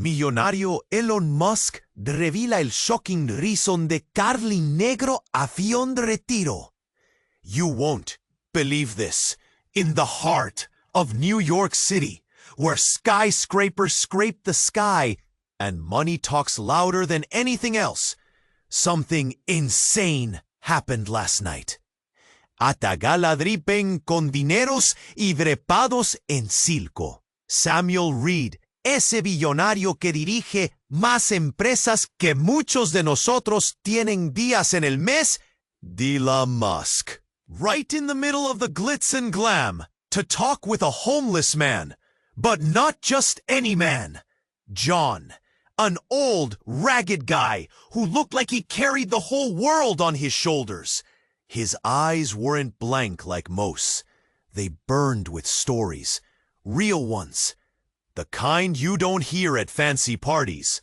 millonario Elon Musk revela el shocking reason de Carly Negro avión de retiro. You won't believe this. In the heart of New York City, where skyscrapers scrape the sky and money talks louder than anything else, something insane happened last night. Atagaladripen con dineros y brepados en circo. Samuel Reed, ese billonario que dirige más empresas que muchos de nosotros tienen días en el mes, Elon Musk, right in the middle of the glitz and glam, to talk with a homeless man, but not just any man. John, an old, ragged guy who looked like he carried the whole world on his shoulders. His eyes weren't blank like most. They burned with stories, real ones, the kind you don't hear at fancy parties.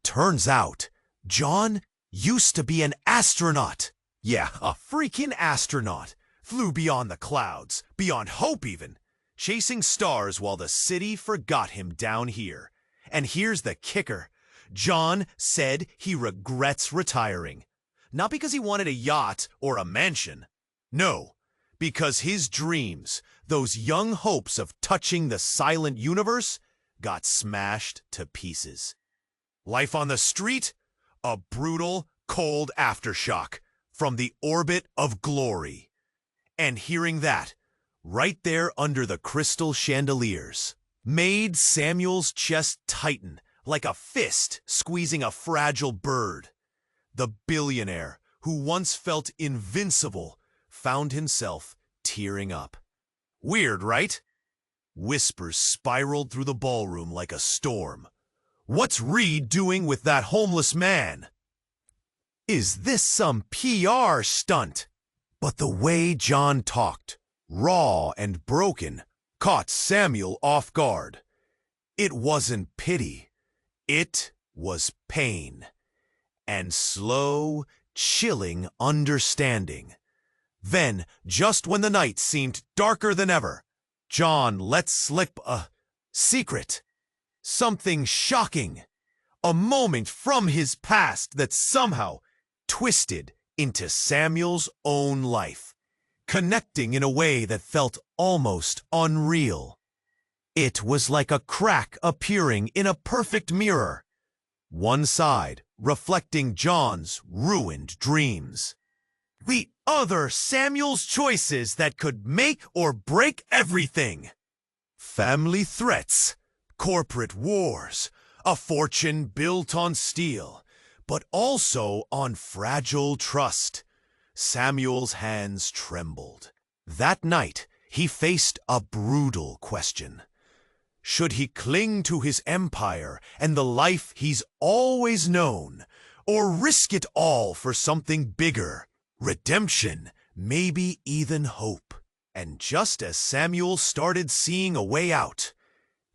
Turns out, John used to be an astronaut. Yeah, a freaking astronaut. Flew beyond the clouds, beyond hope even, chasing stars while the city forgot him down here. And here's the kicker. John said he regrets retiring. Not because he wanted a yacht or a mansion. No, because his dreams, those young hopes of touching the silent universe, got smashed to pieces. Life on the street? A brutal, cold aftershock from the orbit of glory. And hearing that, right there under the crystal chandeliers, made Samuel's chest tighten like a fist squeezing a fragile bird. The billionaire who once felt invincible found himself tearing up. Weird, right? Whispers spiraled through the ballroom like a storm. What's Reed doing with that homeless man? Is this some PR stunt? But the way John talked, raw and broken, caught Samuel off guard. It wasn't pity. It was pain. And slow, chilling understanding. Then, just when the night seemed darker than ever, John let slip a secret. Something shocking. A moment from his past that somehow twisted into Samuel's own life, connecting in a way that felt almost unreal. It was like a crack appearing in a perfect mirror. One side reflecting John's ruined dreams. The other Samuel's choices that could make or break everything. Family threats, corporate wars, a fortune built on steel, but also on fragile trust. Samuel's hands trembled. That night, he faced a brutal question. Should he cling to his empire and the life he's always known, or risk it all for something bigger, redemption, maybe even hope? And just as Samuel started seeing a way out,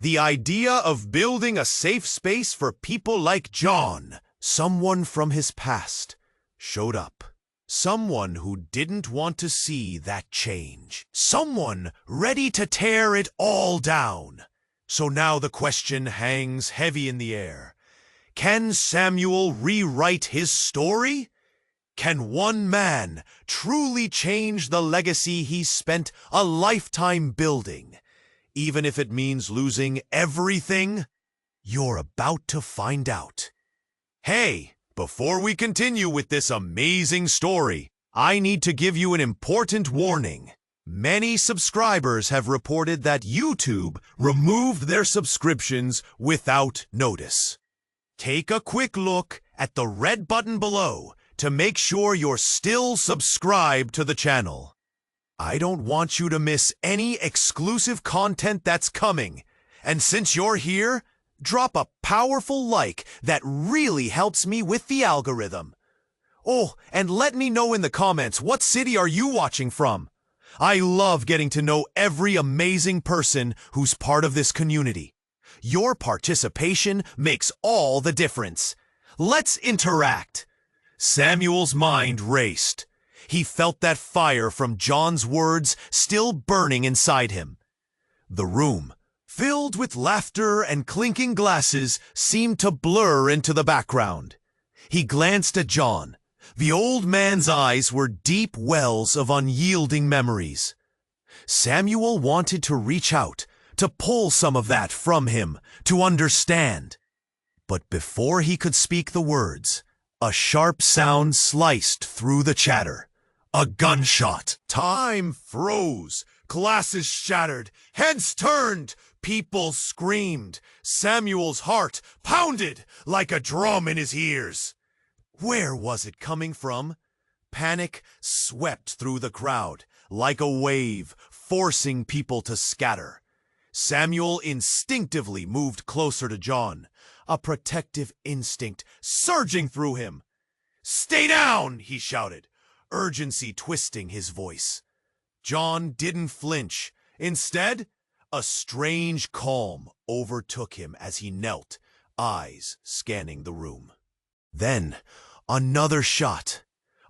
the idea of building a safe space for people like John, someone from his past, showed up. Someone who didn't want to see that change. Someone ready to tear it all down. So now the question hangs heavy in the air. Can Samuel rewrite his story? Can one man truly change the legacy he spent a lifetime building, even if it means losing everything? You're about to find out. Hey, before we continue with this amazing story, I need to give you an important warning. Many subscribers have reported that YouTube removed their subscriptions without notice. Take a quick look at the red button below to make sure you're still subscribed to the channel. I don't want you to miss any exclusive content that's coming. And since you're here, drop a powerful like that really helps me with the algorithm. Oh, and let me know in the comments, what city are you watching from? I love getting to know every amazing person who's part of this community. Your participation makes all the difference. Let's interact. Samuel's mind raced. He felt that fire from John's words still burning inside him. The room filled with laughter and clinking glasses, seemed to blur into the background. He glanced at John. The old man's eyes were deep wells of unyielding memories. Samuel wanted to reach out, to pull some of that from him, to understand. But before he could speak the words, a sharp sound sliced through the chatter. A gunshot. Time froze. Glasses shattered. Heads turned. People screamed. Samuel's heart pounded like a drum in his ears. Where was it coming from? Panic swept through the crowd like a wave, forcing people to scatter. Samuel instinctively moved closer to John, a protective instinct surging through him. "Stay down!" he shouted, urgency twisting his voice. John didn't flinch. Instead, a strange calm overtook him as he knelt, eyes scanning the room. Then, another shot.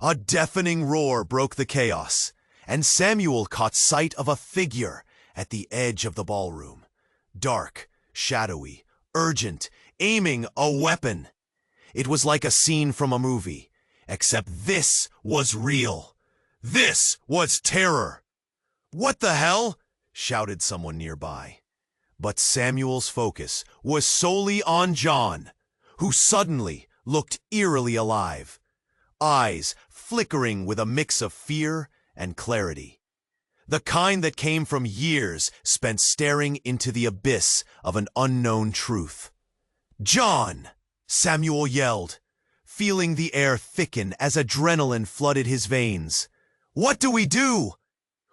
A deafening roar broke the chaos, and Samuel caught sight of a figure at the edge of the ballroom. Dark, shadowy, urgent, aiming a weapon. It was like a scene from a movie, except this was real. This was terror. "What the hell?" shouted someone nearby. But Samuel's focus was solely on John, who suddenly looked eerily alive, eyes flickering with a mix of fear and clarity, the kind that came from years spent staring into the abyss of an unknown truth. "John!" Samuel yelled, feeling the air thicken as adrenaline flooded his veins. "What do we do?"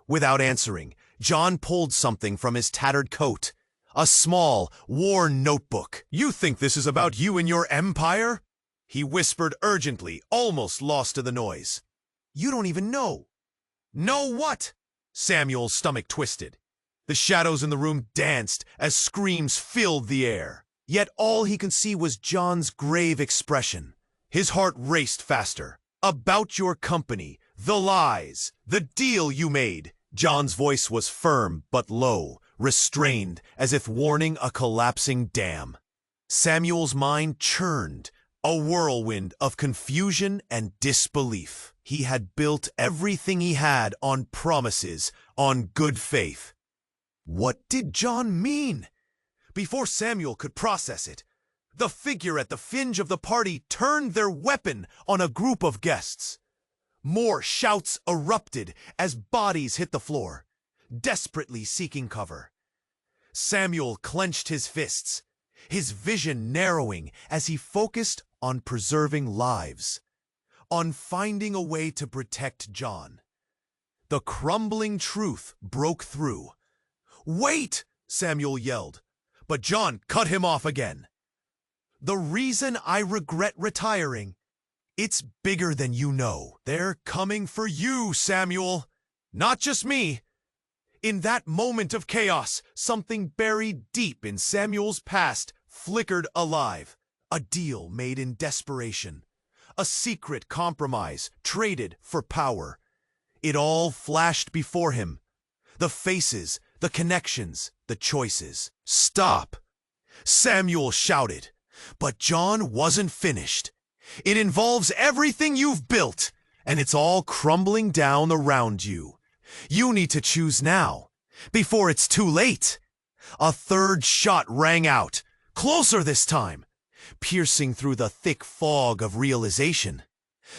Without answering, John pulled something from his tattered coat, a small, worn notebook. "You think this is about you and your empire?" he whispered urgently, almost lost to the noise. "You don't even know." "Know what?" Samuel's stomach twisted. The shadows in the room danced as screams filled the air. Yet all he could see was John's grave expression. His heart raced faster. "About your company, the lies, the deal you made." John's voice was firm but low, restrained, as if warning a collapsing dam. Samuel's mind churned, a whirlwind of confusion and disbelief. He had built everything he had on promises, on good faith. What did John mean? Before Samuel could process it, the figure at the fringe of the party turned their weapon on a group of guests. More shouts erupted as bodies hit the floor, desperately seeking cover. Samuel clenched his fists, his vision narrowing as he focused on preserving lives, on finding a way to protect John. The crumbling truth broke through. "Wait!" Samuel yelled, but John cut him off again. "The reason I regret retiring, it's bigger than you know. They're coming for you, Samuel. Not just me." In that moment of chaos, something buried deep in Samuel's past flickered alive. A deal made in desperation. A secret compromise traded for power. It all flashed before him. The faces, the connections, the choices. "Stop!" Samuel shouted. But John wasn't finished. "It involves everything you've built, and it's all crumbling down around you. You need to choose now, before it's too late." A third shot rang out, closer this time, piercing through the thick fog of realization.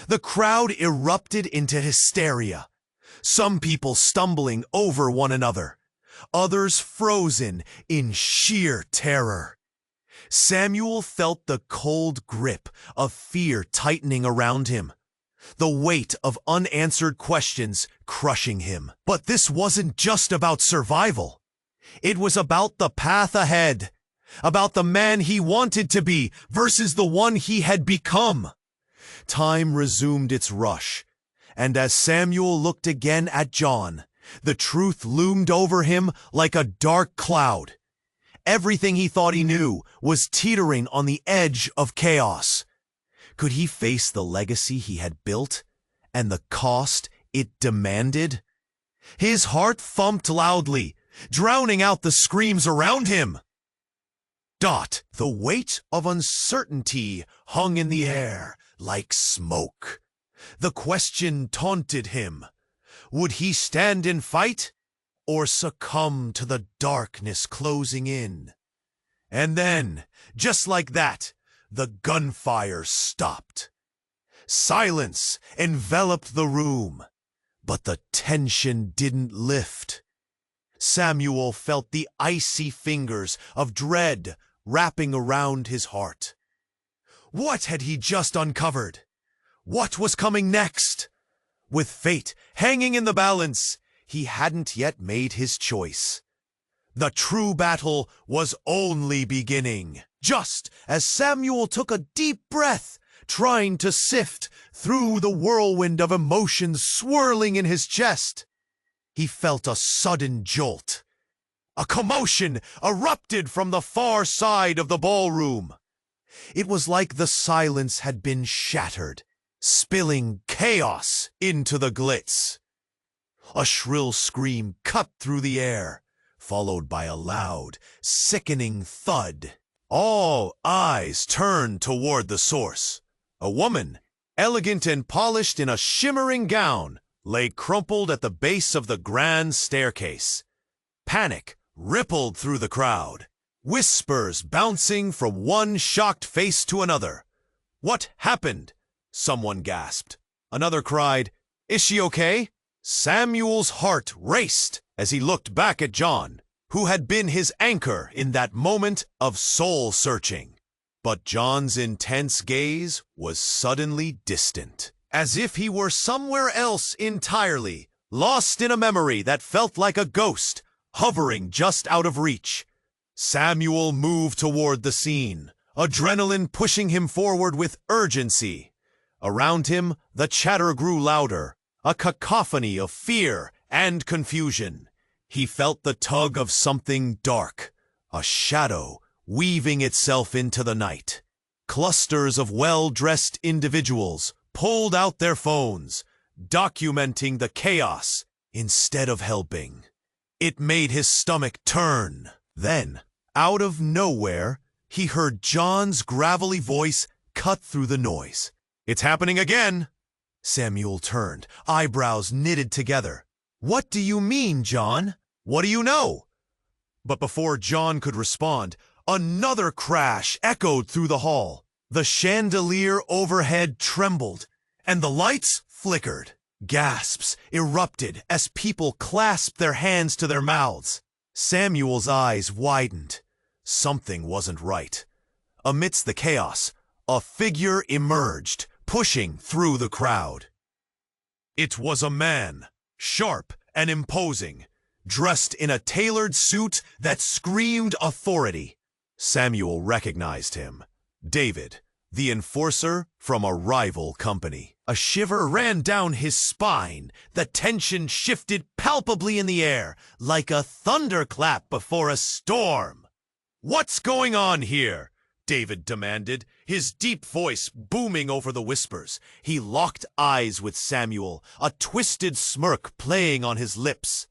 The crowd erupted into hysteria, some people stumbling over one another, others frozen in sheer terror. Samuel felt the cold grip of fear tightening around him, the weight of unanswered questions crushing him. But this wasn't just about survival. It was about the path ahead, about the man he wanted to be versus the one he had become. Time resumed its rush, and as Samuel looked again at John, the truth loomed over him like a dark cloud. Everything he thought he knew was teetering on the edge of chaos. Could he face the legacy he had built and the cost it demanded? His heart thumped loudly, drowning out the screams around him. The weight of uncertainty hung in the air like smoke. The question taunted him. Would he stand and fight, or succumb to the darkness closing in? And then, just like that, the gunfire stopped. Silence enveloped the room, but the tension didn't lift. Samuel felt the icy fingers of dread wrapping around his heart. What had he just uncovered? What was coming next? With fate hanging in the balance, he hadn't yet made his choice. The true battle was only beginning. Just as Samuel took a deep breath, trying to sift through the whirlwind of emotions swirling in his chest, he felt a sudden jolt. A commotion erupted from the far side of the ballroom. It was like the silence had been shattered, spilling chaos into the glitz. A shrill scream cut through the air, followed by a loud, sickening thud. All eyes turned toward the source. A woman, elegant and polished in a shimmering gown, lay crumpled at the base of the grand staircase. Panic rippled through the crowd, whispers bouncing from one shocked face to another. "What happened?" someone gasped. Another cried, "Is she okay?" Samuel's heart raced as he looked back at John, who had been his anchor in that moment of soul-searching. But John's intense gaze was suddenly distant, as if he were somewhere else entirely, lost in a memory that felt like a ghost, hovering just out of reach. Samuel moved toward the scene, adrenaline pushing him forward with urgency. Around him, the chatter grew louder, a cacophony of fear and confusion. He felt the tug of something dark, a shadow weaving itself into the night. Clusters of well-dressed individuals pulled out their phones, documenting the chaos instead of helping. It made his stomach turn. Then, out of nowhere, he heard John's gravelly voice cut through the noise. "It's happening again!" Samuel turned, eyebrows knitted together. "What do you mean, John? What do you know?" But before John could respond, another crash echoed through the hall. The chandelier overhead trembled, and the lights flickered. Gasps erupted as people clasped their hands to their mouths. Samuel's eyes widened. Something wasn't right. Amidst the chaos, a figure emerged, pushing through the crowd. It was a man, sharp and imposing, dressed in a tailored suit that screamed authority. Samuel recognized him. David, the enforcer from a rival company. A shiver ran down his spine. The tension shifted palpably in the air, like a thunderclap before a storm. "What's going on here?" David demanded, his deep voice booming over the whispers. He locked eyes with Samuel, a twisted smirk playing on his lips.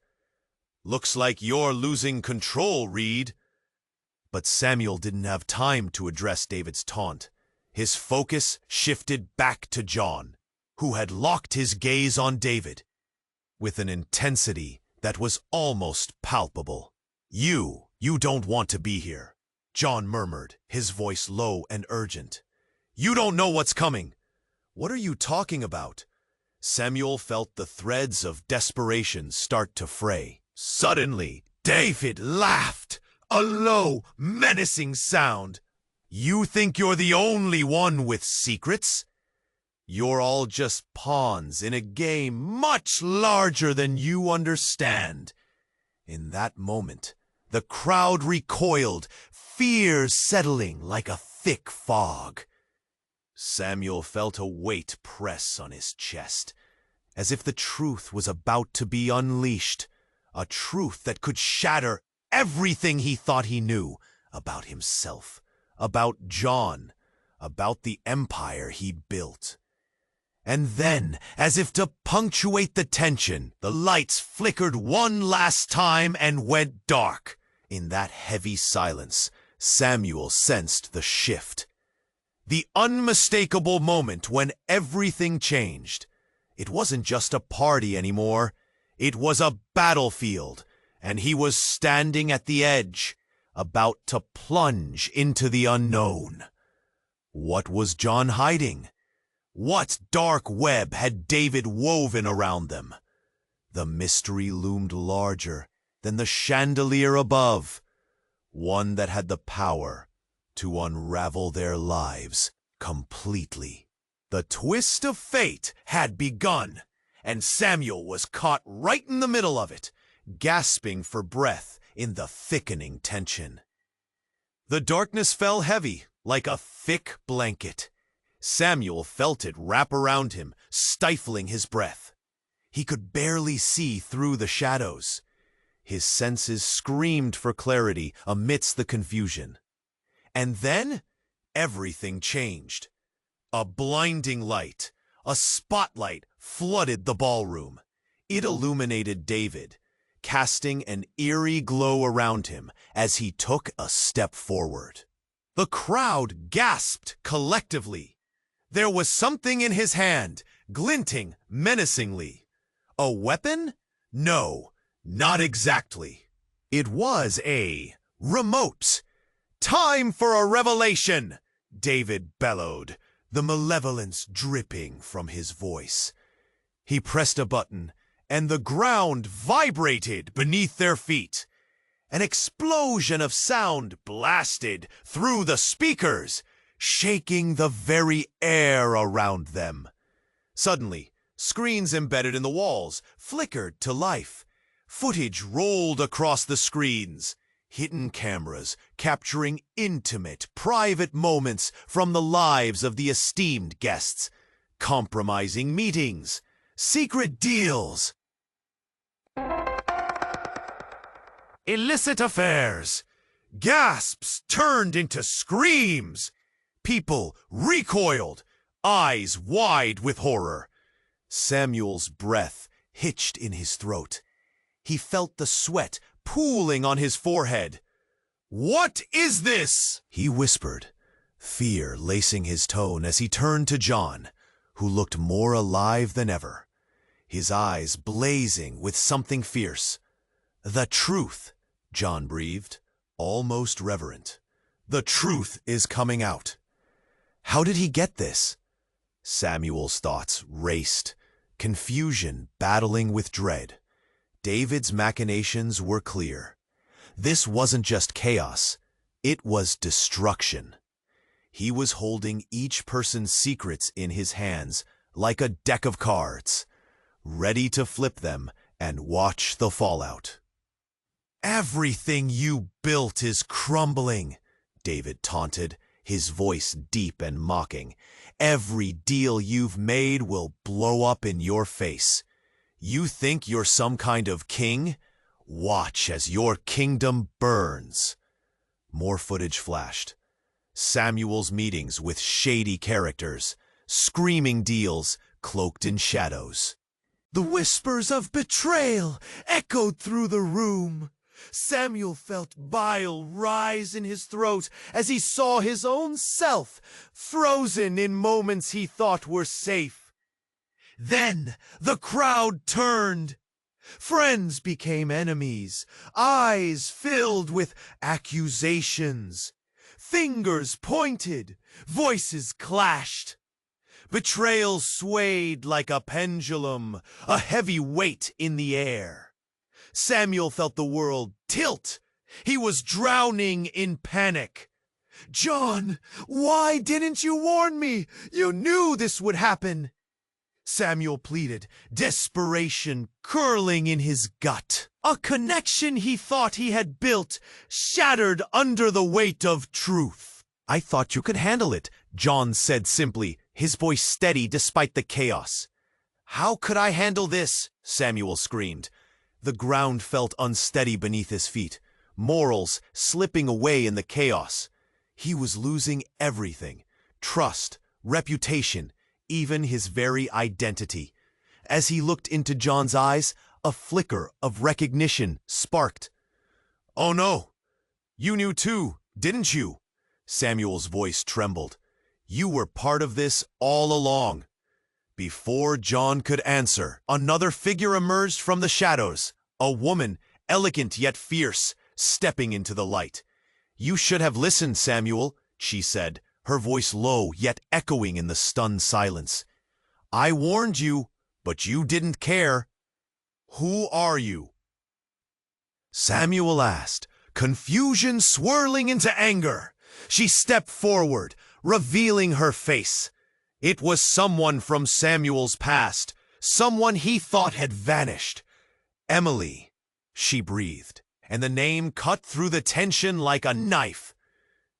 "Looks like you're losing control, Reed." But Samuel didn't have time to address David's taunt. His focus shifted back to John, who had locked his gaze on David with an intensity that was almost palpable. You don't want to be here," John murmured, his voice low and urgent. "You don't know what's coming." "What are you talking about?" Samuel felt the threads of desperation start to fray. Suddenly, David laughed, a low, menacing sound. "You think you're the only one with secrets? You're all just pawns in a game much larger than you understand." In that moment, the crowd recoiled, fear settling like a thick fog. Samuel felt a weight press on his chest, as if the truth was about to be unleashed, a truth that could shatter everything he thought he knew about himself, about John, about the empire he'd built. And then, as if to punctuate the tension, the lights flickered one last time and went dark. In that heavy silence, Samuel sensed the shift. The unmistakable moment when everything changed. It wasn't just a party anymore. It was a battlefield, and he was standing at the edge, about to plunge into the unknown. What was John hiding? What dark web had David woven around them? The mystery loomed larger than the chandelier above, one that had the power to unravel their lives completely. The twist of fate had begun, and Samuel was caught right in the middle of it, gasping for breath in the thickening tension. The darkness fell heavy, like a thick blanket. Samuel felt it wrap around him, stifling his breath. He could barely see through the shadows. His senses screamed for clarity amidst the confusion. And then, everything changed. A blinding light, a spotlight, flooded the ballroom. It illuminated David, casting an eerie glow around him as he took a step forward. The crowd gasped collectively. There was something in his hand, glinting menacingly. A weapon? No, not exactly. It was a remote. "Time for a revelation!" David bellowed, the malevolence dripping from his voice. He pressed a button, and the ground vibrated beneath their feet. An explosion of sound blasted through the speakers, shaking the very air around them. Suddenly, screens embedded in the walls flickered to life. Footage rolled across the screens, hidden cameras capturing intimate, private moments from the lives of the esteemed guests, compromising meetings, secret deals, illicit affairs. Gasps turned into screams. People recoiled, eyes wide with horror. Samuel's breath hitched in his throat. He felt the sweat pooling on his forehead. "What is this?" he whispered, fear lacing his tone as he turned to John, who looked more alive than ever, his eyes blazing with something fierce. "The truth," John breathed, almost reverent. "The truth is coming out." How did he get this? Samuel's thoughts raced, confusion battling with dread. David's machinations were clear. This wasn't just chaos, it was destruction. He was holding each person's secrets in his hands like a deck of cards, ready to flip them and watch the fallout. "Everything you built is crumbling," David taunted, his voice deep and mocking. "Every deal you've made will blow up in your face. You think you're some kind of king? Watch as your kingdom burns." More footage flashed. Samuel's meetings with shady characters, screaming deals cloaked in shadows. The whispers of betrayal echoed through the room. Samuel felt bile rise in his throat as he saw his own self frozen in moments he thought were safe. Then the crowd turned. Friends became enemies, eyes filled with accusations. Fingers pointed, voices clashed. Betrayal swayed like a pendulum, a heavy weight in the air. Samuel felt the world tilt. He was drowning in panic. "John, why didn't you warn me? You knew this would happen," Samuel pleaded, desperation curling in his gut. A connection he thought he had built shattered under the weight of truth. "I thought you could handle it," John said simply, his voice steady despite the chaos. "How could I handle this?" Samuel screamed. The ground felt unsteady beneath his feet, morals slipping away in the chaos. He was losing everything: trust, reputation, even his very identity. As he looked into John's eyes, a flicker of recognition sparked. "Oh no, you knew too, didn't you?" Samuel's voice trembled. "You were part of this all along." Before John could answer, another figure emerged from the shadows, a woman, elegant yet fierce, stepping into the light. "You should have listened, Samuel," she said, her voice low yet echoing in the stunned silence. "I warned you, but you didn't care. Who are you?" Samuel asked, confusion swirling into anger. She stepped forward, revealing her face. It was someone from Samuel's past, someone he thought had vanished. "Emily," she breathed, and the name cut through the tension like a knife.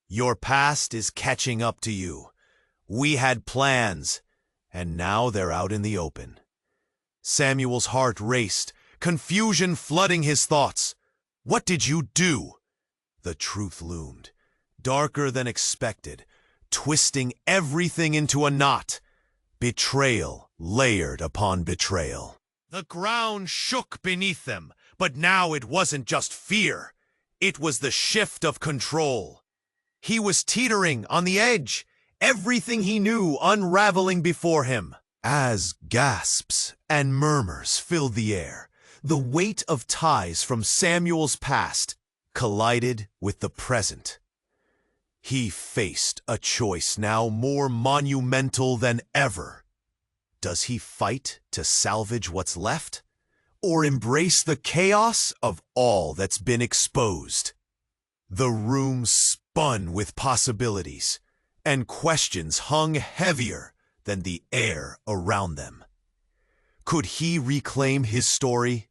"Your past is catching up to you. We had plans, and now they're out in the open." Samuel's heart raced, confusion flooding his thoughts. "What did you do?" The truth loomed, darker than expected, twisting everything into a knot. Betrayal layered upon betrayal. The ground shook beneath them, but now it wasn't just fear. It was the shift of control. He was teetering on the edge, everything he knew unraveling before him. As gasps and murmurs filled the air, the weight of ties from Samuel's past collided with the present. He faced a choice now more monumental than ever. Does he fight to salvage what's left, or embrace the chaos of all that's been exposed? The room spun with possibilities, and questions hung heavier than the air around them. Could he reclaim his story,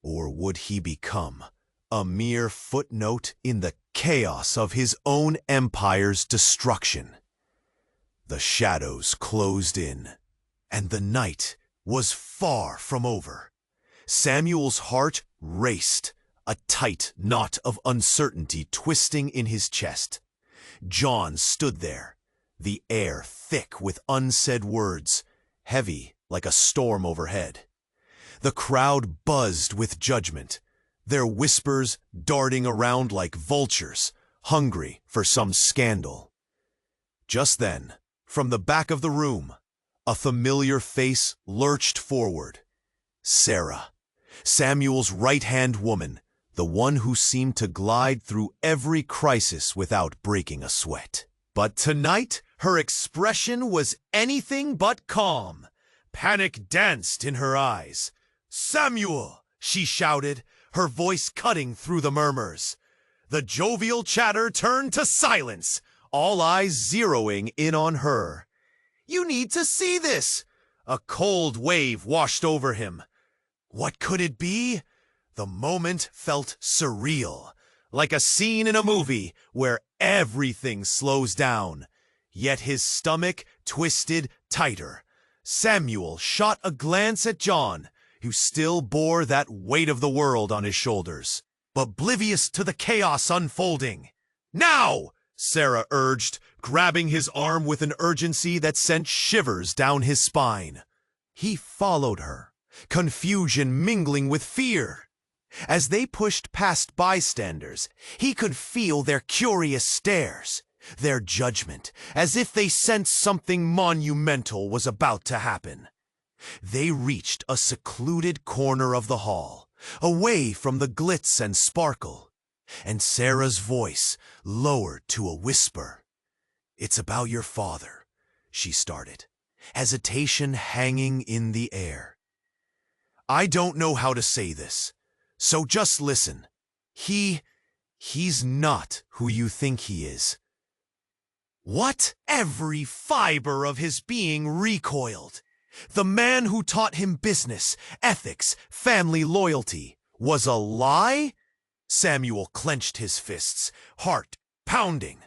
or would he become a mere footnote in the chaos of his own empire's destruction? The shadows closed in, and the night was far from over. Samuel's heart raced, a tight knot of uncertainty twisting in his chest. John stood there, the air thick with unsaid words, heavy like a storm overhead. The crowd buzzed with judgment, their whispers darting around like vultures, hungry for some scandal. Just then, from the back of the room, a familiar face lurched forward. Sarah, Samuel's right-hand woman, the one who seemed to glide through every crisis without breaking a sweat. But tonight, her expression was anything but calm. Panic danced in her eyes. "Samuel!" she shouted, her voice cutting through the murmurs. The jovial chatter turned to silence, all eyes zeroing in on her. "You need to see this!" A cold wave washed over him. What could it be? The moment felt surreal, like a scene in a movie where everything slows down. Yet his stomach twisted tighter. Samuel shot a glance at John, who still bore that weight of the world on his shoulders, oblivious to the chaos unfolding. "Now!" Sarah urged, grabbing his arm with an urgency that sent shivers down his spine. He followed her, confusion mingling with fear. As they pushed past bystanders, he could feel their curious stares, their judgment, as if they sensed something monumental was about to happen. They reached a secluded corner of the hall, away from the glitz and sparkle, and Sarah's voice lowered to a whisper. "It's about your father," she started, hesitation hanging in the air. "I don't know how to say this, so just listen. He's not who you think he is." What? Every fiber of his being recoiled. The man who taught him business, ethics, family loyalty was a lie? Samuel clenched his fists, heart pounding.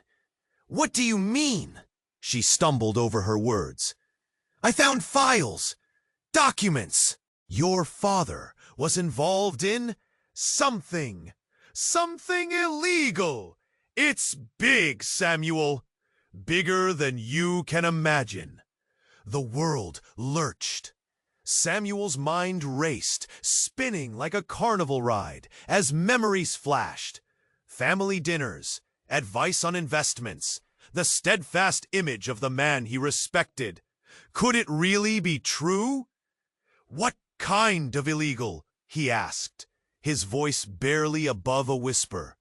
"What do you mean?" She stumbled over her words. "I found files, documents. Your father was involved in something illegal. It's big, Samuel. Bigger than you can imagine. The world lurched. Samuel's mind raced, spinning like a carnival ride, as memories flashed. Family dinners, advice on investments, the steadfast image of the man he respected. Could it really be true? "What kind of illegal?" he asked, his voice barely above a whisper.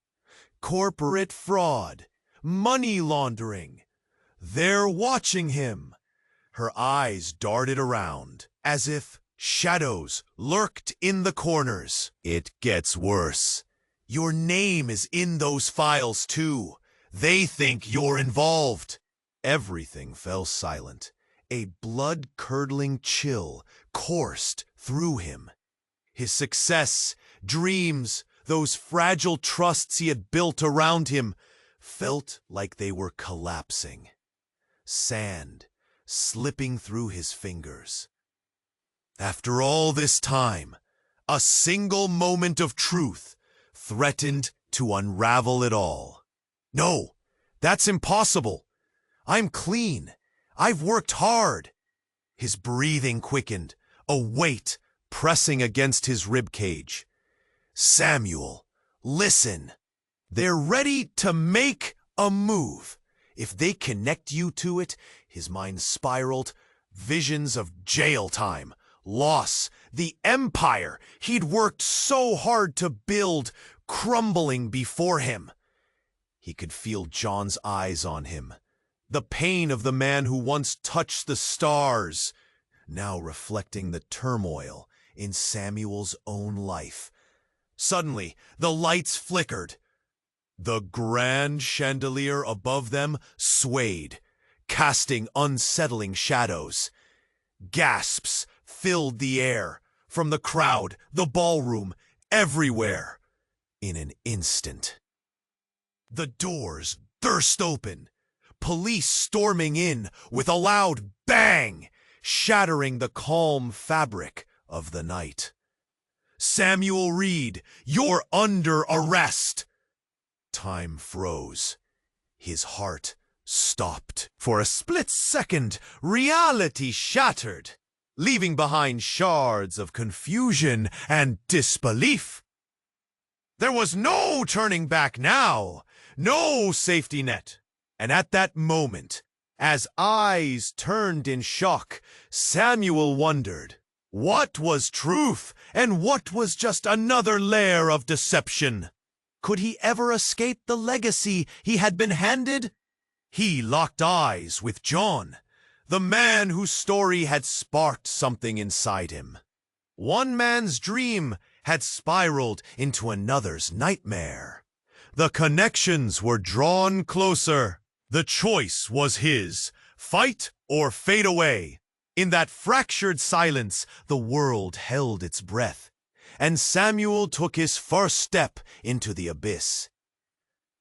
"Corporate fraud, money laundering. They're watching him." Her eyes darted around, as if shadows lurked in the corners. "It gets worse. Your name is in those files too. They think you're involved." Everything fell silent. A blood-curdling chill coursed through him. His success, dreams, those fragile trusts he had built around him, felt like they were collapsing. Sand slipping through his fingers. After all this time, a single moment of truth threatened to unravel it all. "No, that's impossible. I'm clean. I've worked hard." His breathing quickened, a weight pressing against his ribcage. "Samuel, listen. They're ready to make a move. If they connect you to it," his mind spiraled, visions of jail time, loss, the empire he'd worked so hard to build, crumbling before him. He could feel John's eyes on him, the pain of the man who once touched the stars, now reflecting the turmoil in Samuel's own life. Suddenly, the lights flickered. The grand chandelier above them swayed, casting unsettling shadows. Gasps filled the air, from the crowd, the ballroom, everywhere. In an instant, the doors burst open, police storming in with a loud bang, shattering the calm fabric of the night. "Samuel Reed, you're under arrest!" Time froze. His heart stopped. For a split second, reality shattered, leaving behind shards of confusion and disbelief. There was no turning back now, no safety net. And at that moment, as eyes turned in shock, Samuel wondered, what was truth and what was just another layer of deception? Could he ever escape the legacy he had been handed? He locked eyes with John, the man whose story had sparked something inside him. One man's dream had spiraled into another's nightmare. The connections were drawn closer. The choice was his, fight or fade away. In that fractured silence, the world held its breath, and Samuel took his first step into the abyss.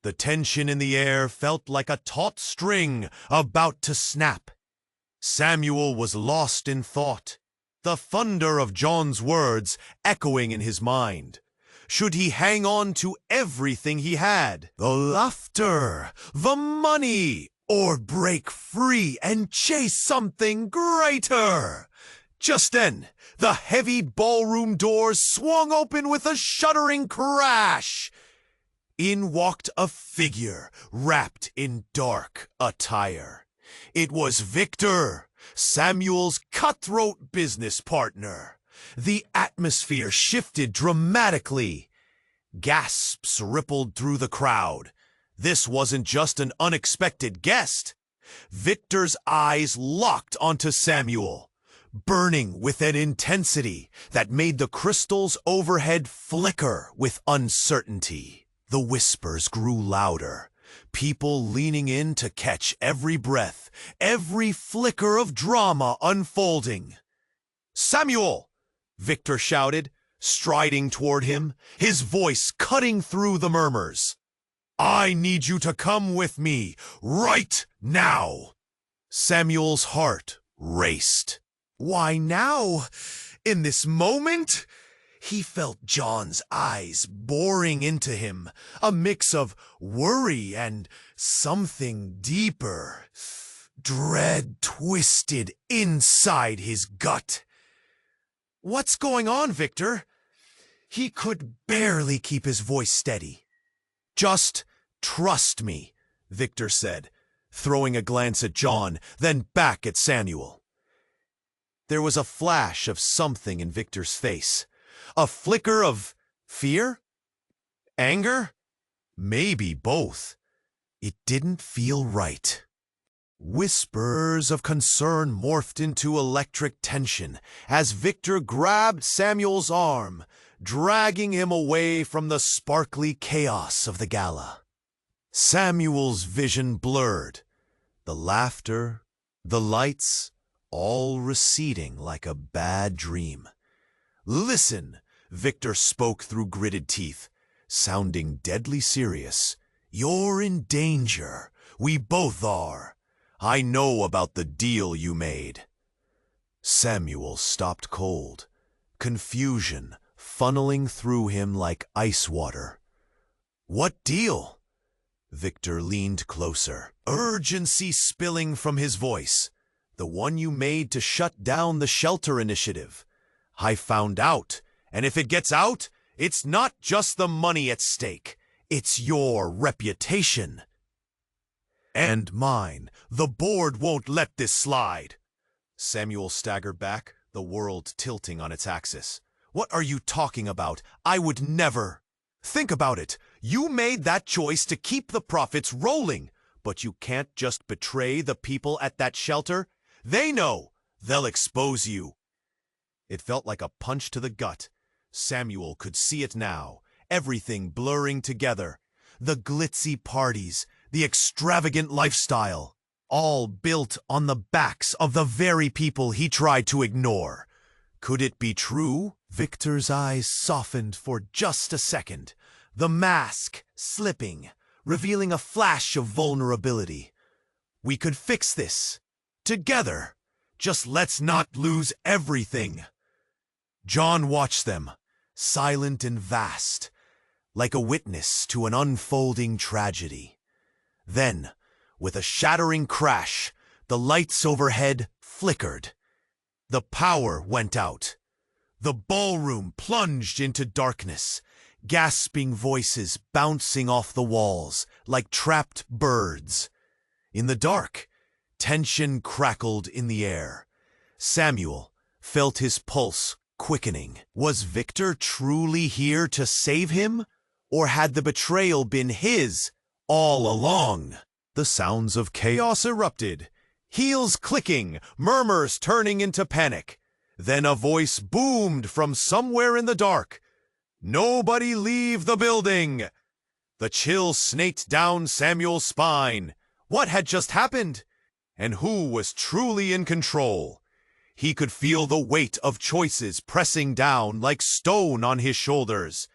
The tension in the air felt like a taut string about to snap. Samuel was lost in thought, the thunder of John's words echoing in his mind. Should he hang on to everything he had? The laughter, the money, or break free and chase something greater? Just then, the heavy ballroom doors swung open with a shuddering crash. In walked a figure wrapped in dark attire. It was Victor, Samuel's cutthroat business partner. The atmosphere shifted dramatically. Gasps rippled through the crowd. This wasn't just an unexpected guest. Victor's eyes locked onto Samuel, burning with an intensity that made the crystals overhead flicker with uncertainty. The whispers grew louder, people leaning in to catch every breath, every flicker of drama unfolding. "Samuel!" Victor shouted, striding toward him, his voice cutting through the murmurs. "I need you to come with me, right now!" Samuel's heart raced. Why now? In this moment? He felt John's eyes boring into him, a mix of worry and something deeper. Dread twisted inside his gut. "What's going on, Victor?" He could barely keep his voice steady. "Just trust me," Victor said, throwing a glance at John, then back at Samuel. There was a flash of something in Victor's face. A flicker of fear? Anger? Maybe both. It didn't feel right. Whispers of concern morphed into electric tension as Victor grabbed Samuel's arm, dragging him away from the sparkly chaos of the gala. Samuel's vision blurred, the laughter, the lights, all receding like a bad dream. "Listen," Victor spoke through gritted teeth, sounding deadly serious. "You're in danger. We both are. I know about the deal you made." Samuel stopped cold, confusion funneling through him like ice water. "What deal?" Victor leaned closer, urgency spilling from his voice. "The one you made to shut down the shelter initiative. I found out, and if it gets out, it's not just the money at stake. It's your reputation. And mine. The board won't let this slide." Samuel staggered back, the world tilting on its axis. "What are you talking about? I would never." "Think about it. You made that choice to keep the profits rolling, but you can't just betray the people at that shelter. They know. They'll expose you." It felt like a punch to the gut. Samuel could see it now, everything blurring together. The glitzy parties, the extravagant lifestyle, all built on the backs of the very people he tried to ignore. Could it be true? Victor's eyes softened for just a second, the mask slipping, revealing a flash of vulnerability. "We could fix this. Together. Just let's not lose everything." John watched them, silent and vast, like a witness to an unfolding tragedy. Then, with a shattering crash, the lights overhead flickered. The power went out. The ballroom plunged into darkness, gasping voices bouncing off the walls like trapped birds. In the dark, tension crackled in the air. Samuel felt his pulse quickening. Was Victor truly here to save him? Or had the betrayal been his all along? The sounds of chaos erupted, heels clicking, murmurs turning into panic. Then a voice boomed from somewhere in the dark. "Nobody leave the building!" The chill snaked down Samuel's spine. What had just happened? And who was truly in control? He could feel the weight of choices pressing down like stone on his shoulders.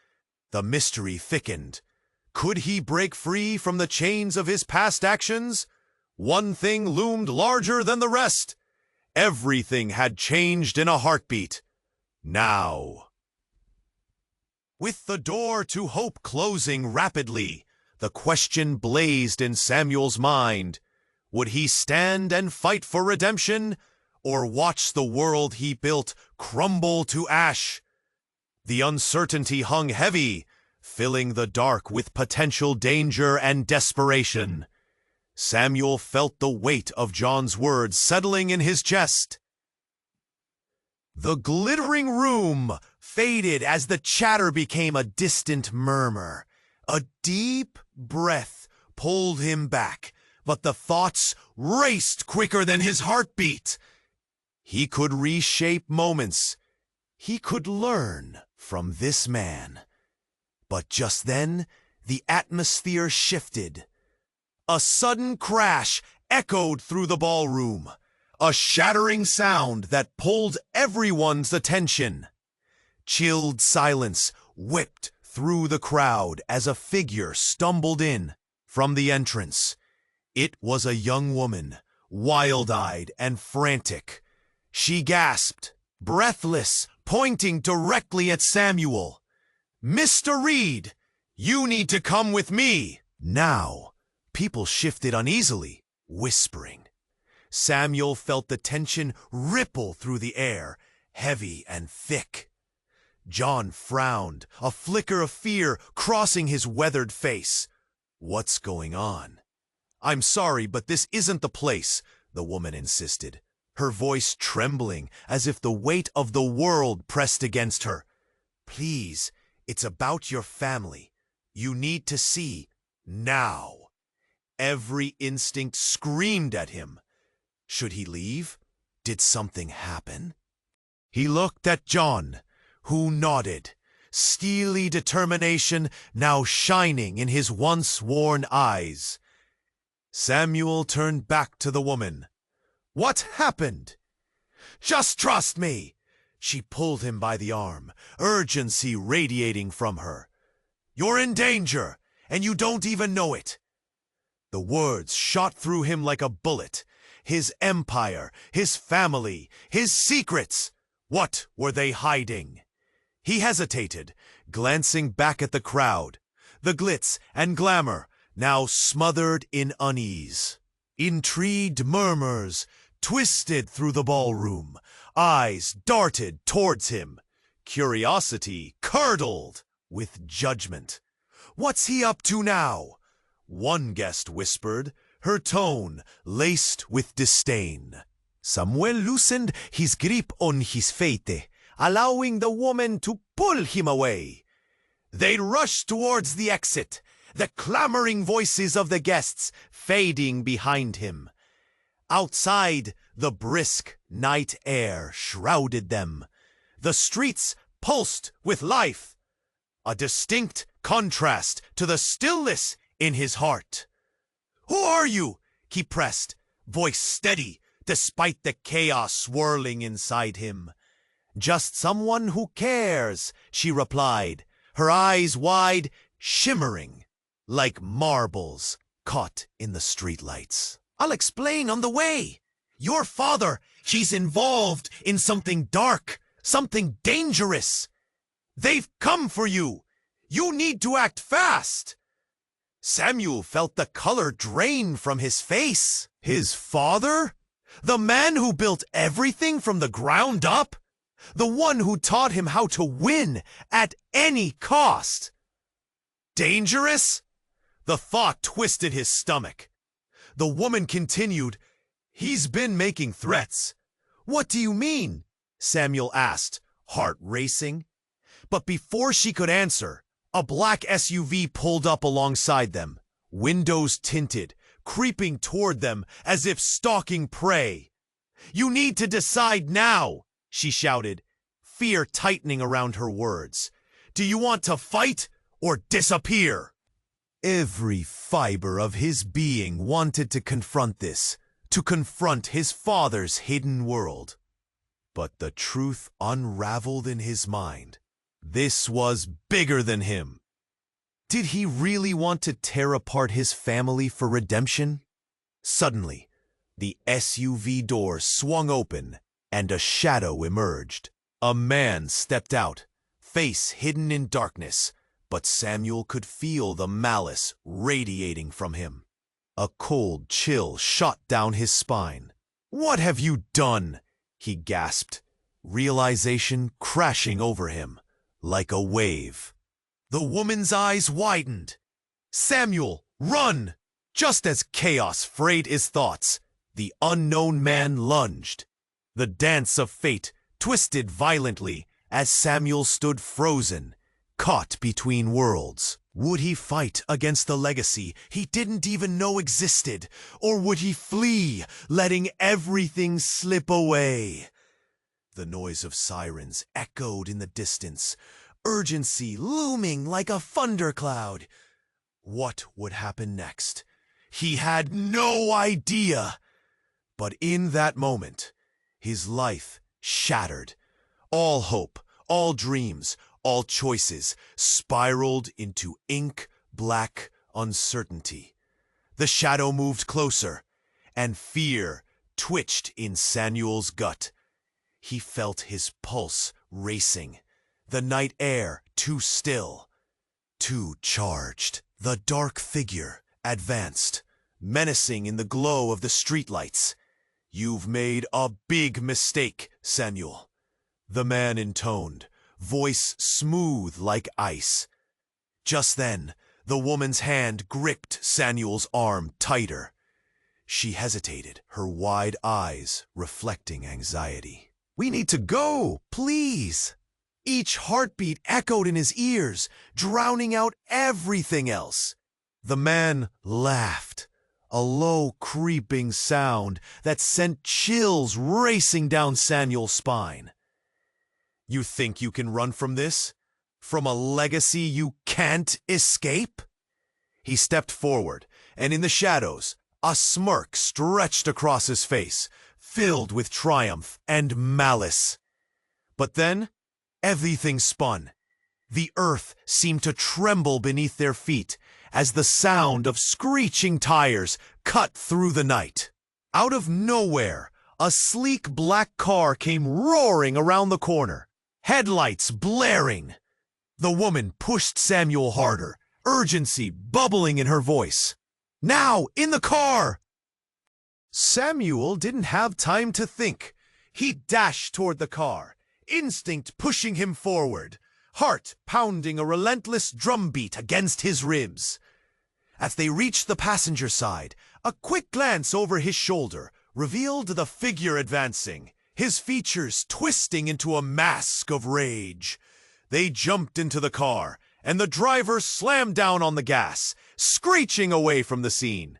The mystery thickened. Could he break free from the chains of his past actions? One thing loomed larger than the rest. Everything had changed in a heartbeat. Now. With the door to hope closing rapidly, the question blazed in Samuel's mind. Would he stand and fight for redemption, or watch the world he built crumble to ash? The uncertainty hung heavy, filling the dark with potential danger and desperation. Samuel felt the weight of John's words settling in his chest. The glittering room faded as the chatter became a distant murmur. A deep breath pulled him back, but the thoughts raced quicker than his heartbeat. He could reshape moments. He could learn from this man. But just then, the atmosphere shifted. A sudden crash echoed through the ballroom, a shattering sound that pulled everyone's attention. Chilled silence whipped through the crowd as a figure stumbled in from the entrance. It was a young woman, wild-eyed and frantic. She gasped, breathless, pointing directly at Samuel. "Mr. Reed, you need to come with me." Now, people shifted uneasily, whispering. Samuel felt the tension ripple through the air, heavy and thick. John frowned, a flicker of fear crossing his weathered face. "What's going on?" "I'm sorry, but this isn't the place," the woman insisted, her voice trembling as if the weight of the world pressed against her. "Please, it's about your family. You need to see, now." Every instinct screamed at him. Should he leave? Did something happen? He looked at John, who nodded, steely determination now shining in his once worn eyes. Samuel turned back to the woman. "What happened?" "Just trust me." She pulled him by the arm, urgency radiating from her. "You're in danger, and you don't even know it." The words shot through him like a bullet. His empire, his family, his secrets. What were they hiding? He hesitated, glancing back at the crowd. The glitz and glamour now smothered in unease. Intrigued murmurs twisted through the ballroom. Eyes darted towards him. Curiosity curdled with judgment. "What's he up to now?" one guest whispered, her tone laced with disdain. Samuel loosened his grip on his fate, allowing the woman to pull him away. They rushed towards the exit, the clamoring voices of the guests fading behind him. Outside, the brisk night air shrouded them. The streets pulsed with life, a distinct contrast to the stillness in his heart. "Who are you?" he pressed, voice steady despite the chaos swirling inside him. "Just someone who cares," she replied, her eyes wide, shimmering like marbles caught in the streetlights. "I'll explain on the way. Your father, he's involved in something dark, something dangerous. They've come for you. You need to act fast." Samuel felt the color drain from his face. His father? The man who built everything from the ground up? The one who taught him how to win at any cost? Dangerous? The thought twisted his stomach. The woman continued, "He's been making threats." "What do you mean?" Samuel asked, heart racing. But before she could answer, a black SUV pulled up alongside them, windows tinted, creeping toward them as if stalking prey. "You need to decide now," she shouted, fear tightening around her words. "Do you want to fight or disappear?" Every fiber of his being wanted to confront this, to confront his father's hidden world. But the truth unraveled in his mind. This was bigger than him. Did he really want to tear apart his family for redemption? Suddenly, the SUV door swung open and a shadow emerged. A man stepped out, face hidden in darkness, but Samuel could feel the malice radiating from him. A cold chill shot down his spine. "What have you done?" he gasped, realization crashing over him like a wave. The woman's eyes widened. "Samuel, run!" Just as chaos frayed his thoughts, the unknown man lunged. The dance of fate twisted violently as Samuel stood frozen, caught between worlds. Would he fight against the legacy he didn't even know existed, or would he flee, letting everything slip away? The noise of sirens echoed in the distance, urgency looming like a thundercloud. What would happen next? He had no idea. But in that moment, his life shattered. All hope, all dreams, all choices spiraled into ink-black uncertainty. The shadow moved closer, and fear twitched in Samuel's gut. He felt his pulse racing, the night air too still, too charged. The dark figure advanced, menacing in the glow of the streetlights. "You've made a big mistake, Samuel," the man intoned, voice smooth like ice. Just then, the woman's hand gripped Samuel's arm tighter. She hesitated, her wide eyes reflecting anxiety. "We need to go, please." Each heartbeat echoed in his ears, drowning out everything else. The man laughed, a low, creeping sound that sent chills racing down Samuel's spine. "You think you can run from this? From a legacy you can't escape?" He stepped forward, and in the shadows, a smirk stretched across his face, filled with triumph and malice. But then, everything spun. The earth seemed to tremble beneath their feet as the sound of screeching tires cut through the night. Out of nowhere, a sleek black car came roaring around the corner, headlights blaring. The woman pushed Samuel harder, urgency bubbling in her voice. "Now, in the car!" Samuel didn't have time to think. He dashed toward the car, instinct pushing him forward, heart pounding a relentless drumbeat against his ribs. As they reached the passenger side, a quick glance over his shoulder revealed the figure advancing, his features twisting into a mask of rage. They jumped into the car, and the driver slammed down on the gas, screeching away from the scene.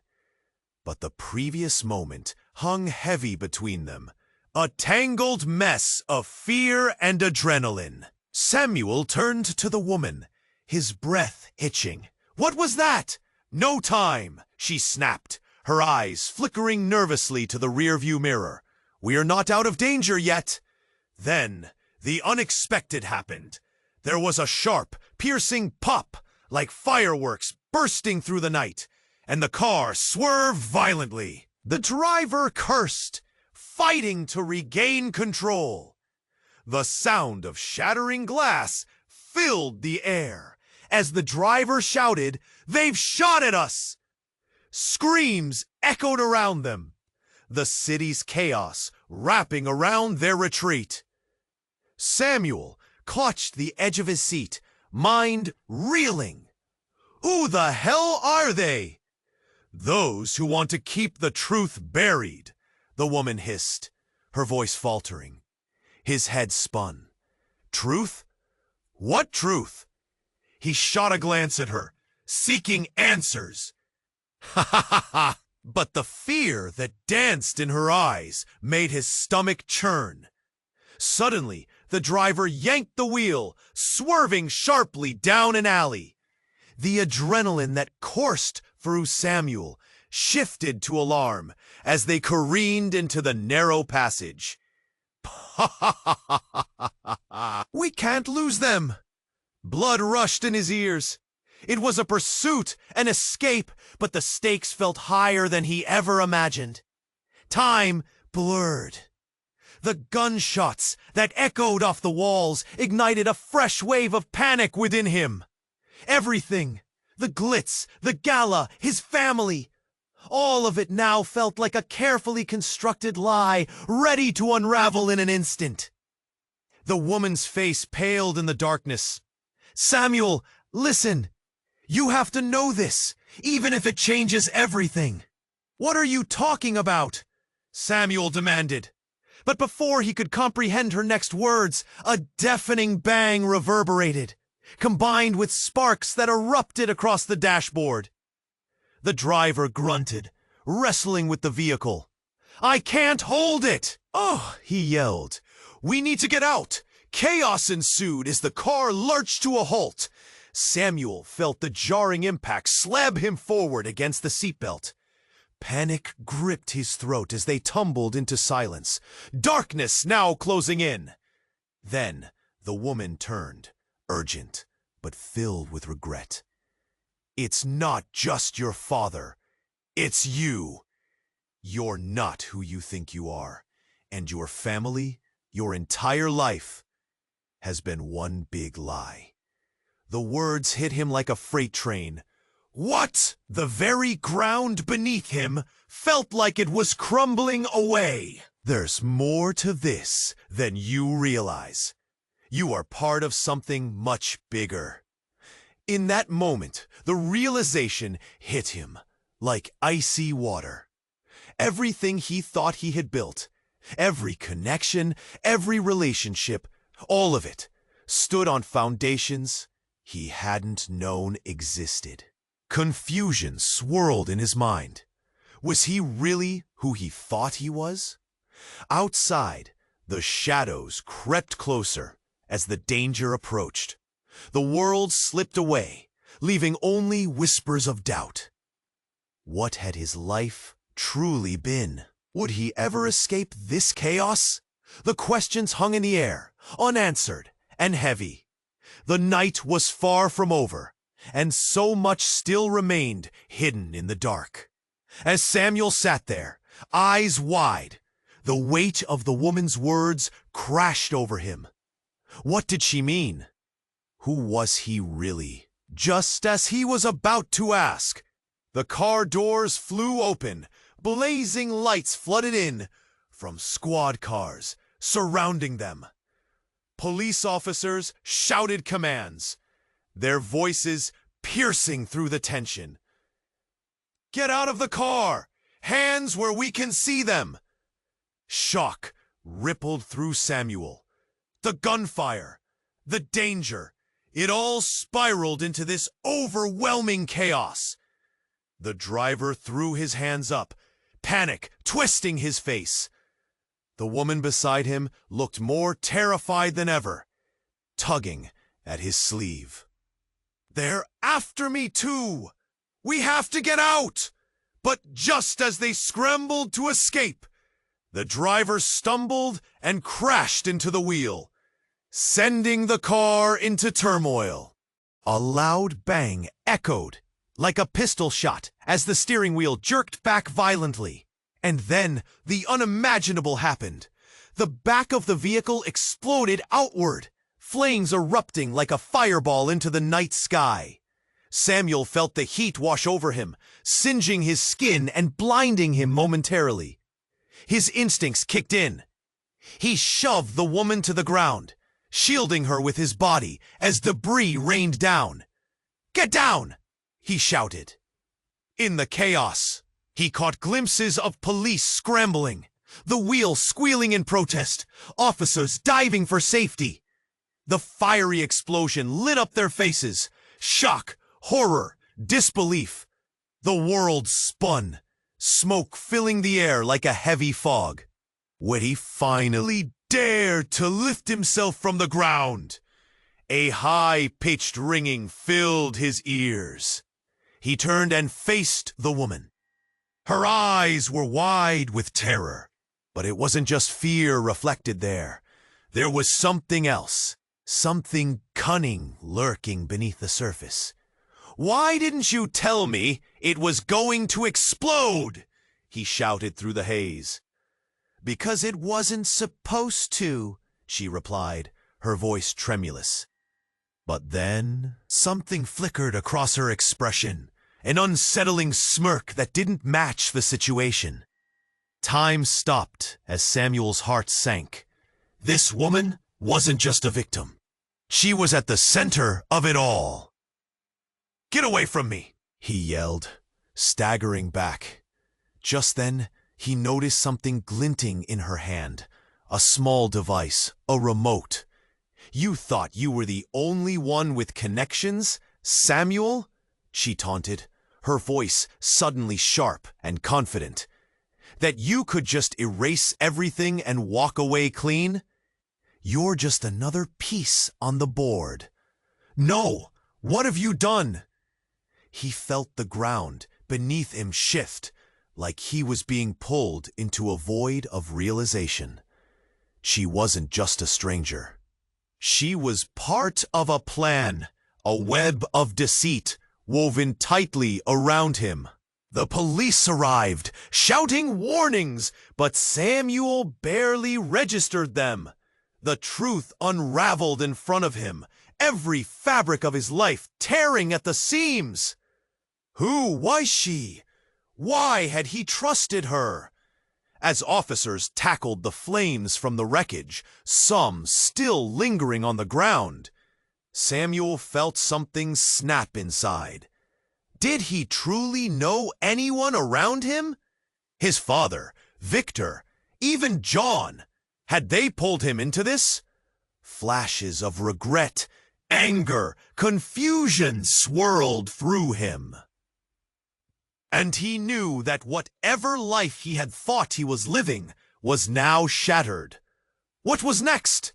But the previous moment hung heavy between them, a tangled mess of fear and adrenaline. Samuel turned to the woman, his breath hitching. "What was that?" "No time," she snapped, her eyes flickering nervously to the rearview mirror. "We are not out of danger yet." Then, the unexpected happened. There was a sharp, piercing pop, like fireworks bursting through the night, and the car swerved violently. The driver cursed, fighting to regain control. The sound of shattering glass filled the air as the driver shouted, "They've shot at us!" Screams echoed around them, the city's chaos wrapping around their retreat. Samuel clutched the edge of his seat, mind reeling. "Who the hell are they?" "Those who want to keep the truth buried," the woman hissed, her voice faltering. His head spun. "Truth? What truth?" He shot a glance at her, seeking answers. Ha ha ha ha! But the fear that danced in her eyes made his stomach churn. Suddenly, the driver yanked the wheel, swerving sharply down an alley. The adrenaline that coursed through Samuel shifted to alarm as they careened into the narrow passage. "We can't lose them!" Blood rushed in his ears. It was a pursuit, an escape, but the stakes felt higher than he ever imagined. Time blurred. The gunshots that echoed off the walls ignited a fresh wave of panic within him. Everything, the glitz, the gala, his family, all of it now felt like a carefully constructed lie, ready to unravel in an instant. The woman's face paled in the darkness. "Samuel, listen. You have to know this, even if it changes everything." "What are you talking about?" Samuel demanded. But before he could comprehend her next words, a deafening bang reverberated, combined with sparks that erupted across the dashboard. The driver grunted, wrestling with the vehicle. "I can't hold it!" "Oh!" he yelled. "We need to get out!" Chaos ensued as the car lurched to a halt. Samuel felt the jarring impact slab him forward against the seatbelt. Panic gripped his throat as they tumbled into silence, darkness now closing in. Then the woman turned, urgent, but filled with regret. "It's not just your father. It's you. You're not who you think you are, and your family, your entire life, has been one big lie." The words hit him like a freight train. What? The very ground beneath him felt like it was crumbling away. There's more to this than you realize. You are part of something much bigger. In that moment, the realization hit him like icy water. Everything he thought he had built, every connection, every relationship, all of it, stood on foundations he hadn't known existed. Confusion swirled in his mind. Was he really who he thought he was? Outside, the shadows crept closer as the danger approached. The world slipped away, leaving only whispers of doubt. What had his life truly been? Would he ever escape this chaos? The questions hung in the air, unanswered and heavy. The night was far from over, and so much still remained hidden in the dark. As Samuel sat there, eyes wide, the weight of the woman's words crashed over him. What did she mean? Who was he really? Just as he was about to ask, the car doors flew open, blazing lights flooded in from squad cars surrounding them. Police officers shouted commands, their voices piercing through the tension. "Get out of the car! Hands where we can see them!" Shock rippled through Samuel. The gunfire, the danger, it all spiraled into this overwhelming chaos. The driver threw his hands up, panic twisting his face. The woman beside him looked more terrified than ever, tugging at his sleeve. "They're after me too! We have to get out!" But just as they scrambled to escape, the driver stumbled and crashed into the wheel, sending the car into turmoil. A loud bang echoed like a pistol shot as the steering wheel jerked back violently. And then the unimaginable happened. The back of the vehicle exploded outward, flames erupting like a fireball into the night sky. Samuel felt the heat wash over him, singeing his skin and blinding him momentarily. His instincts kicked in. He shoved the woman to the ground, shielding her with his body as debris rained down. "Get down!" he shouted. In the chaos, he caught glimpses of police scrambling, the wheel squealing in protest, officers diving for safety. The fiery explosion lit up their faces. Shock, horror, disbelief. The world spun, smoke filling the air like a heavy fog. When he finally dared to lift himself from the ground, a high-pitched ringing filled his ears. He turned and faced the woman. Her eyes were wide with terror, but it wasn't just fear reflected there. There was something else, something cunning lurking beneath the surface. "Why didn't you tell me it was going to explode?" he shouted through the haze. "Because it wasn't supposed to," she replied, her voice tremulous. But then something flickered across her expression, an unsettling smirk that didn't match the situation. Time stopped as Samuel's heart sank. This woman wasn't just a victim. She was at the center of it all. "Get away from me!" he yelled, staggering back. Just then, he noticed something glinting in her hand, a small device, a remote. "You thought you were the only one with connections, Samuel?" she taunted, her voice suddenly sharp and confident. "That you could just erase everything and walk away clean? You're just another piece on the board. No! What have you done?" He felt the ground beneath him shift, like he was being pulled into a void of realization. She wasn't just a stranger. She was part of a plan, a web of deceit woven tightly around him. The police arrived, shouting warnings, but Samuel barely registered them. The truth unraveled in front of him, every fabric of his life tearing at the seams. Who was she? Why had he trusted her? As officers tackled the flames from the wreckage, some still lingering on the ground, Samuel felt something snap inside. Did he truly know anyone around him? His father, Victor, even John. Had they pulled him into this? Flashes of regret, anger, confusion swirled through him. And he knew that whatever life he had thought he was living was now shattered. What was next?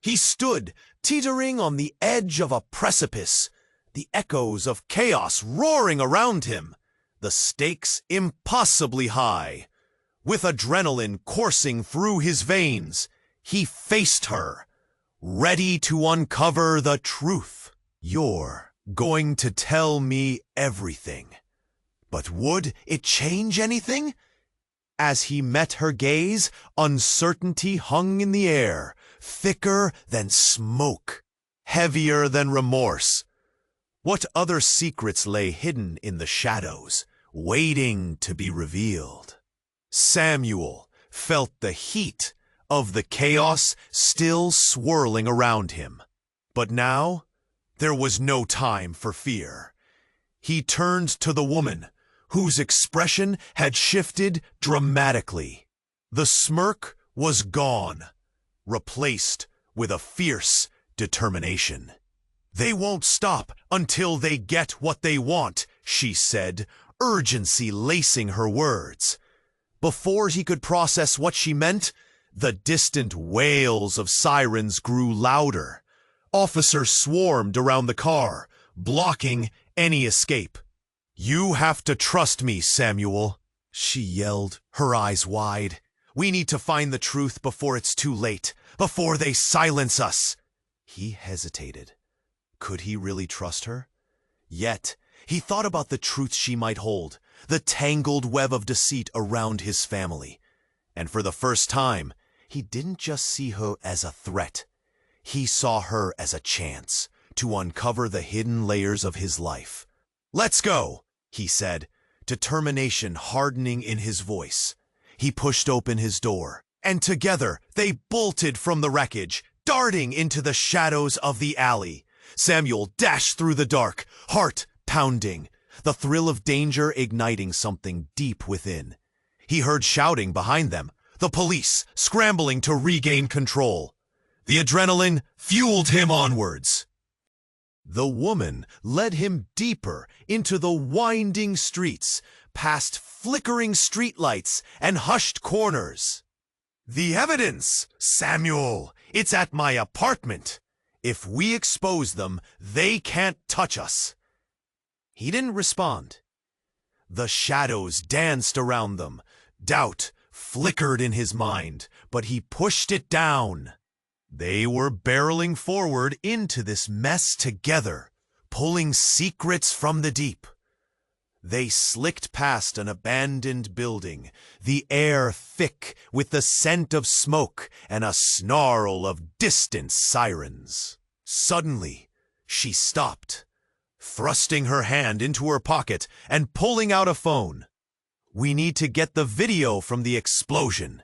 He stood, teetering on the edge of a precipice, the echoes of chaos roaring around him, the stakes impossibly high. With adrenaline coursing through his veins, he faced her, ready to uncover the truth. You're going to tell me everything. But would it change anything? As he met her gaze, uncertainty hung in the air, thicker than smoke, heavier than remorse. What other secrets lay hidden in the shadows, waiting to be revealed? Samuel felt the heat of the chaos still swirling around him. But now, there was no time for fear. He turned to the woman, whose expression had shifted dramatically. The smirk was gone, replaced with a fierce determination. "They won't stop until they get what they want," she said, urgency lacing her words. Before he could process what she meant, the distant wails of sirens grew louder. Officers swarmed around the car, blocking any escape. "You have to trust me, Samuel," she yelled, her eyes wide. "We need to find the truth before it's too late, before they silence us." He hesitated. Could he really trust her? Yet, he thought about the truth she might hold, the tangled web of deceit around his family. And for the first time, he didn't just see her as a threat. He saw her as a chance to uncover the hidden layers of his life. "Let's go," he said, determination hardening in his voice. He pushed open his door, and together they bolted from the wreckage, darting into the shadows of the alley. Samuel dashed through the dark, heart pounding, the thrill of danger igniting something deep within. He heard shouting behind them, the police scrambling to regain control. The adrenaline fueled him onwards. The woman led him deeper into the winding streets, past flickering streetlights and hushed corners. "The evidence, Samuel! It's at my apartment. If we expose them, they can't touch us." He didn't respond. The shadows danced around them. Doubt flickered in his mind, but he pushed it down. They were barreling forward into this mess together, pulling secrets from the deep. They slicked past an abandoned building, the air thick with the scent of smoke and a snarl of distant sirens. Suddenly, she stopped, thrusting her hand into her pocket and pulling out a phone. "We need to get the video from the explosion.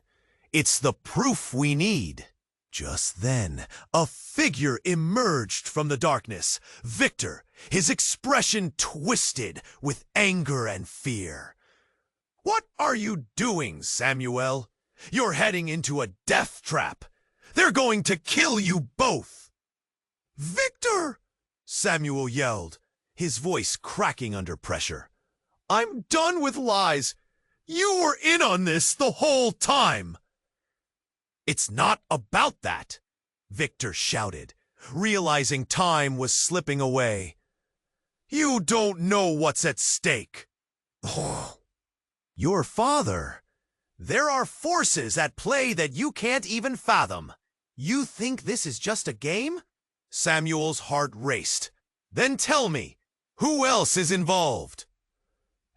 It's the proof we need." Just then, a figure emerged from the darkness. Victor, his expression twisted with anger and fear. "What are you doing, Samuel? You're heading into a death trap. They're going to kill you both." "Victor!" Samuel yelled, his voice cracking under pressure. "I'm done with lies. You were in on this the whole time." "It's not about that," Victor shouted, realizing time was slipping away. "You don't know what's at stake." "Oh, your father. There are forces at play that you can't even fathom. You think this is just a game?" Samuel's heart raced. "Then tell me, who else is involved?"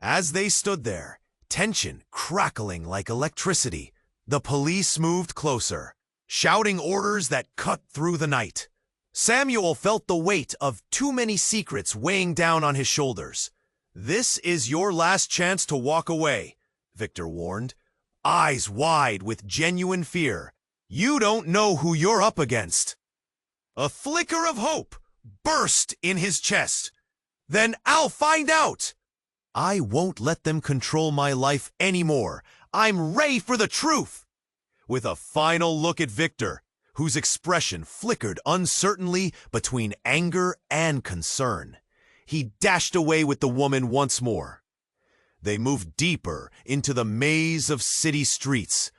As they stood there, tension crackling like electricity, the police moved closer, shouting orders that cut through the night. Samuel felt the weight of too many secrets weighing down on his shoulders. "This is your last chance to walk away," Victor warned, eyes wide with genuine fear. "You don't know who you're up against." A flicker of hope burst in his chest. "Then I'll find out. I won't let them control my life anymore. I'm ready for the truth." With a final look at Victor, whose expression flickered uncertainly between anger and concern, he dashed away with the woman once more. They moved deeper into the maze of city streets,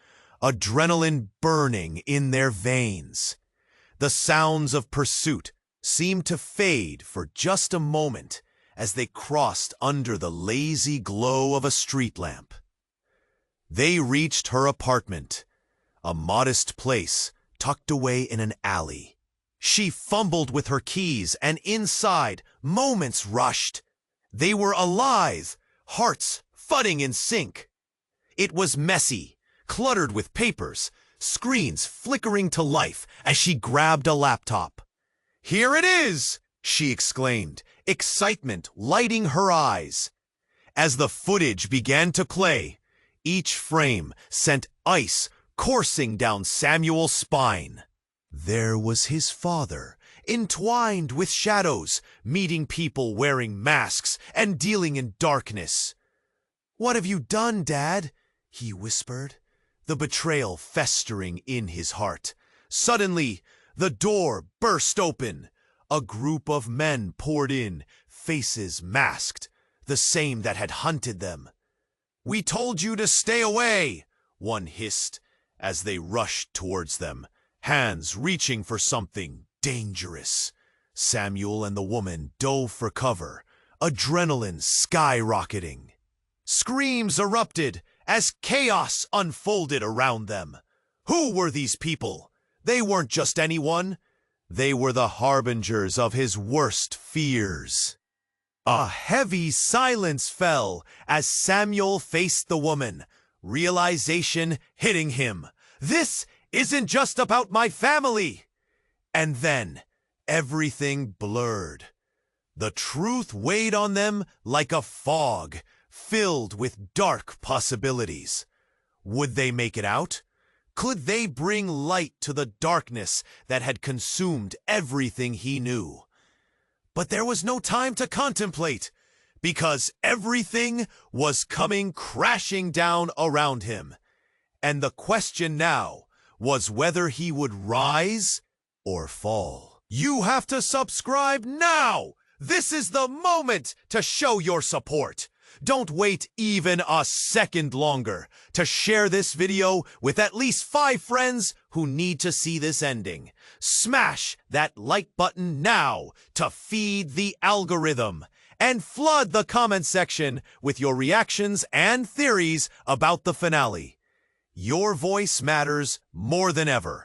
adrenaline burning in their veins. The sounds of pursuit seemed to fade for just a moment as they crossed under the lazy glow of a street lamp. They reached her apartment, a modest place tucked away in an alley. She fumbled with her keys, and inside, moments rushed. They were alive, hearts thudding in sync. It was messy, cluttered with papers, screens flickering to life as she grabbed a laptop. "Here it is!" she exclaimed, excitement lighting her eyes. As the footage began to play, each frame sent ice coursing down Samuel's spine. There was his father, entwined with shadows, meeting people wearing masks and dealing in darkness. "What have you done, Dad?" he whispered, the betrayal festering in his heart. Suddenly, the door burst open. A group of men poured in, faces masked, the same that had hunted them. "We told you to stay away," one hissed as they rushed towards them, hands reaching for something dangerous. Samuel and the woman dove for cover, adrenaline skyrocketing. Screams erupted as chaos unfolded around them. Who were these people? They weren't just anyone. They were the harbingers of his worst fears. A heavy silence fell as Samuel faced the woman, realization hitting him. This isn't just about my family. And then everything blurred. The truth weighed on them like a fog, filled with dark possibilities. Would they make it out? Could they bring light to the darkness that had consumed everything he knew? But there was no time to contemplate, because everything was coming crashing down around him. And the question now was whether he would rise or fall. You have to subscribe now! This is the moment to show your support. Don't wait even a second longer to share this video with at least 5 friends who need to see this ending. Smash that like button now to feed the algorithm, and flood the comment section with your reactions and theories about the finale. Your voice matters more than ever.